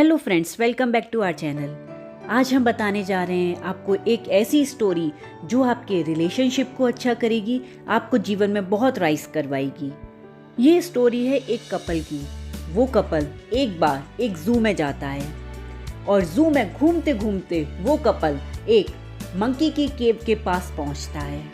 Hello friends, welcome back to our channel. आज हम बताने जा रहे हैं आपको एक ऐसी स्टोरी जो आपके रिलेशनशिप को अच्छा करेगी, आपको जीवन में बहुत राइज करवाएगी। ये स्टोरी है एक कपल की। वो कपल एक बार एक जू में जाता है और जू में घूमते घूमते वो कपल एक मंकी की केव के पास पहुंचता है।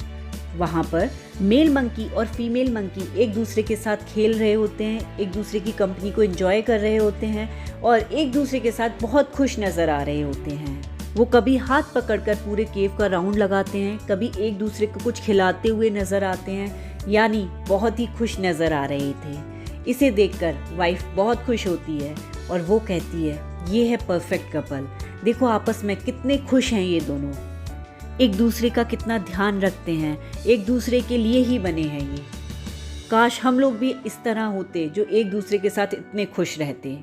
वहाँ पर मेल मंकी और फीमेल मंकी एक दूसरे के साथ खेल रहे होते हैं, एक दूसरे की कंपनी को एंजॉय कर रहे होते हैं और एक दूसरे के साथ बहुत खुश नज़र आ रहे होते हैं। वो कभी हाथ पकड़कर पूरे केव का राउंड लगाते हैं, कभी एक दूसरे को कुछ खिलाते हुए नज़र आते हैं, यानी बहुत ही खुश नज़र आ रहे थे। इसे देखकर वाइफ बहुत खुश होती है और वो कहती है, ये है परफेक्ट कपल। देखो आपस में कितने खुश हैं ये दोनों, एक दूसरे का कितना ध्यान रखते हैं, एक दूसरे के लिए ही बने हैं ये। काश हम लोग भी इस तरह होते जो एक दूसरे के साथ इतने खुश रहते।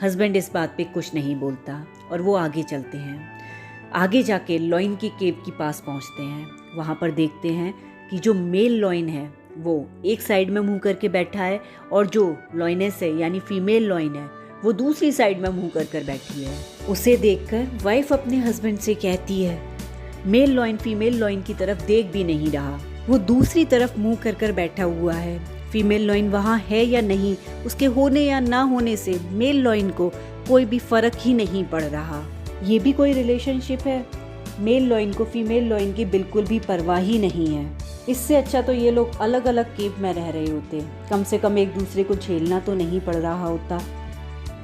हस्बैंड इस बात पे कुछ नहीं बोलता और वो आगे चलते हैं। आगे जाके लॉइन की केव के पास पहुंचते हैं। वहाँ पर देखते हैं कि जो मेल लॉइन है वो एक साइड में मुंह करके बैठा है और जो लॉइनेस है यानी फीमेल लॉइन है वो दूसरी साइड में मुंह कर बैठी है। उसे देखकर वाइफ अपने हस्बैंड से कहती है, मेल लॉइन फीमेल लॉइन की तरफ देख भी नहीं रहा, वो दूसरी तरफ मुंह कर बैठा हुआ है। फीमेल लॉइन वहाँ है या नहीं, उसके होने या ना होने से मेल लॉइन को कोई भी फर्क ही नहीं पड़ रहा। ये भी कोई रिलेशनशिप है? मेल लॉइन को फीमेल लॉइन की बिल्कुल भी परवाह ही नहीं है। इससे अच्छा तो ये लोग अलग अलग केव में रह रहे होते, कम से कम एक दूसरे को झेलना तो नहीं पड़ रहा होता।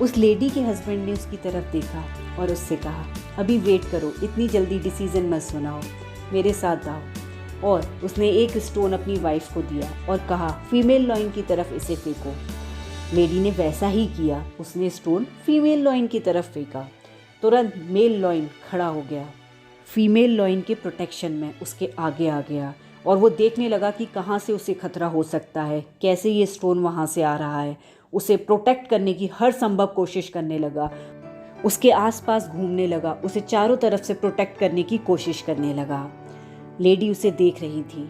उस लेडी के हस्बैंड ने उसकी तरफ देखा और उससे कहा, अभी वेट करो, इतनी जल्दी डिसीजन मत सुनाओ, मेरे साथ आओ। और उसने एक स्टोन अपनी वाइफ को दिया और कहा, फीमेल लॉइन की तरफ इसे फेंको। लेडी ने वैसा ही किया, उसने स्टोन फीमेल लॉइन की तरफ फेंका। तुरंत मेल लॉइन खड़ा हो गया, फीमेल लॉइन के प्रोटेक्शन में उसके आगे आ गया और वो देखने लगा कि कहाँ से उसे खतरा हो सकता है, कैसे ये स्टोन वहाँ से आ रहा है। उसे प्रोटेक्ट करने की हर संभव कोशिश करने लगा, उसके आसपास घूमने लगा, उसे चारों तरफ से प्रोटेक्ट करने की कोशिश करने लगा। लेडी उसे देख रही थी।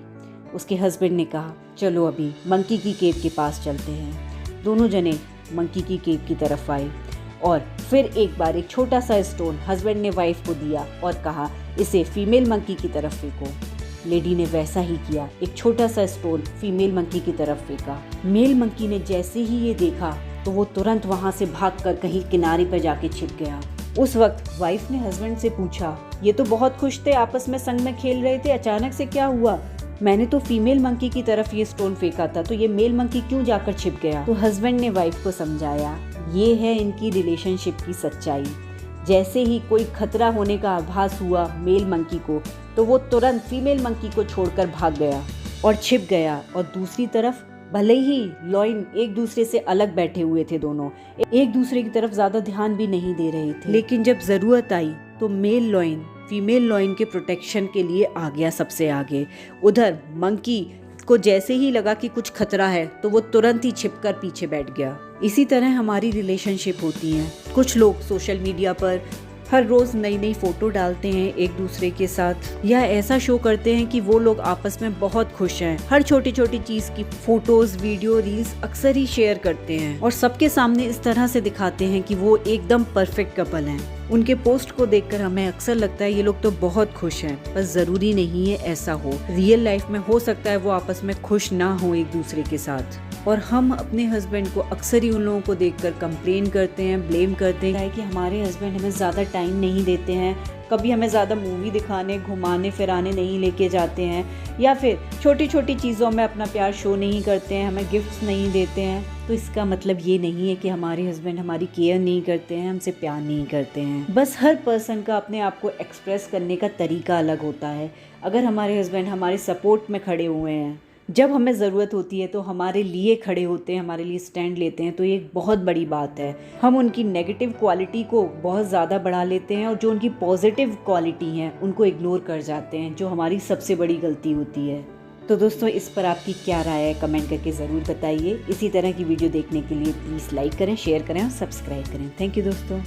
उसके हस्बैंड ने कहा, चलो अभी मंकी की केव के पास चलते हैं। दोनों जने मंकी की केव की तरफ आए और फिर एक बार एक छोटा सा स्टोन हस्बैंड ने वाइफ को दिया और कहा, इसे फीमेल मंकी की तरफ फेंको। लेडी ने वैसा ही किया, एक छोटा सा स्टोन फीमेल मंकी की तरफ फेंका। मेल मंकी ने जैसे ही ये देखा तो वो तुरंत वहाँ से भागकर कहीं किनारे पर जाके छिप गया। उस वक्त वाइफ ने हस्बैंड से पूछा, ये तो बहुत खुश थे, आपस में संग में खेल रहे थे, अचानक से क्या हुआ? मैंने तो फीमेल मंकी की तरफ ये स्टोन फेंका था, तो ये मेल मंकी क्यों जाकर छिप गया? तो हस्बैंड ने वाइफ को समझाया, ये है इनकी रिलेशनशिप की सच्चाई। जैसे ही कोई खतरा होने का आभास हुआ मेल मंकी को, तो वो तुरंत फीमेल मंकी को छोड़कर भाग गया और छिप गया। और दूसरी तरफ भले ही लॉइन एक दूसरे से अलग बैठे हुए थे, दोनों एक दूसरे की तरफ ज्यादा ध्यान भी नहीं दे रहे थे, लेकिन जब जरूरत आई तो मेल लॉइन फीमेल लॉइन के प्रोटेक्शन के लिए आ गया सबसे आगे। उधर मंकी को जैसे ही लगा कि कुछ खतरा है तो वो तुरंत ही छिपकर पीछे बैठ गया। इसी तरह हमारी रिलेशनशिप होती है। कुछ लोग सोशल मीडिया पर हर रोज नई नई फोटो डालते हैं एक दूसरे के साथ, या ऐसा शो करते हैं कि वो लोग आपस में बहुत खुश हैं। हर छोटी छोटी चीज की फोटोज, वीडियो, रील्स अक्सर ही शेयर करते हैं और सबके सामने इस तरह से दिखाते हैं कि वो एकदम परफेक्ट कपल हैं। उनके पोस्ट को देखकर हमें अक्सर लगता है ये लोग तो बहुत खुश हैं, पर जरूरी नहीं है ऐसा हो। रियल लाइफ में हो सकता है वो आपस में खुश ना हो एक दूसरे के साथ। और हम अपने हस्बैंड को अक्सर ही उन लोगों को देखकर कंप्लेन करते हैं, ब्लेम करते हैं कि हमारे हस्बैंड हमें ज़्यादा टाइम नहीं देते हैं, कभी हमें ज़्यादा मूवी दिखाने, घुमाने फिराने नहीं लेके जाते हैं, या फिर छोटी छोटी चीज़ों में अपना प्यार शो नहीं करते हैं, हमें गिफ्ट्स नहीं देते हैं। तो इसका मतलब ये नहीं है कि हमारे हस्बैंड हमारी केयर नहीं करते हैं, हमसे प्यार नहीं करते हैं। बस हर पर्सन का अपने आप को एक्सप्रेस करने का तरीका अलग होता है। अगर हमारे हस्बैंड हमारे सपोर्ट में खड़े हुए हैं, जब हमें ज़रूरत होती है तो हमारे लिए खड़े होते हैं, हमारे लिए स्टैंड लेते हैं, तो ये एक बहुत बड़ी बात है। हम उनकी नेगेटिव क्वालिटी को बहुत ज़्यादा बढ़ा लेते हैं और जो उनकी पॉजिटिव क्वालिटी हैं उनको इग्नोर कर जाते हैं, जो हमारी सबसे बड़ी गलती होती है। तो दोस्तों, इस पर आपकी क्या राय है कमेंट करके ज़रूर बताइए। इसी तरह की वीडियो देखने के लिए प्लीज़ लाइक करें, शेयर करें और सब्सक्राइब करें। थैंक यू दोस्तों।